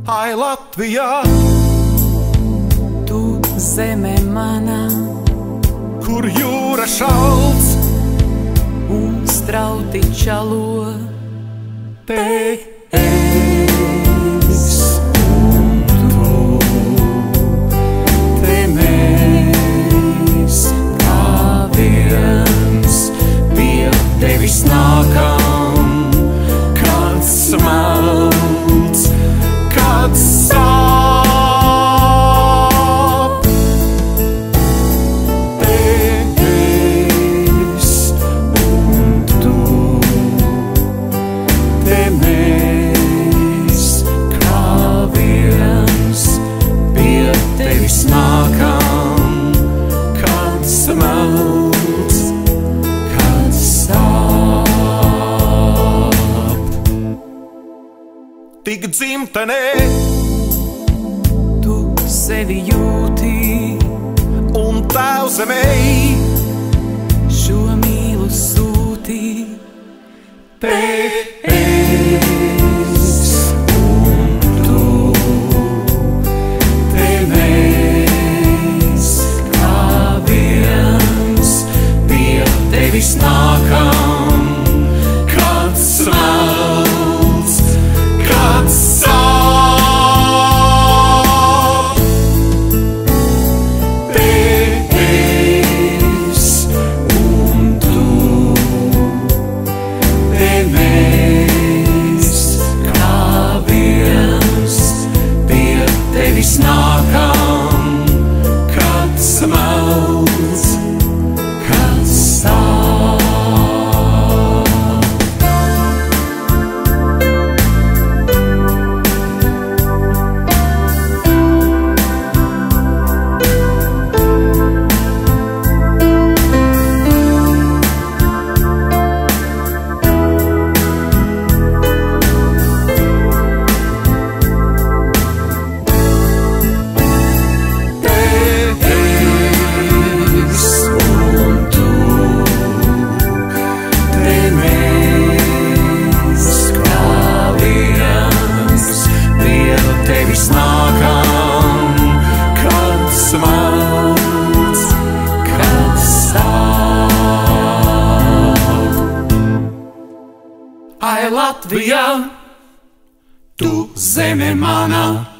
Ai, Latvijā, tu zeme manā, kur jūra šalts un strauti čalo. Te es un tu, te mēs kā viens pie tevis nākam, kad smelts, kad sāp. Te es un tu, te mēs kā viens pie tevis nākam, kad smelts, kad sāp. Tik dzimtenē Tu sevi jūti, un Tēvzemē šo mīlu sūti. te es un tu, te mēs kā viens pie tevis nākam, kad smelts, kad sāp. Te es un tu, te mēs kā viens pie tevis nākam, kad smelts, kad sāp. Ai, Latvijā, tu zeme manā.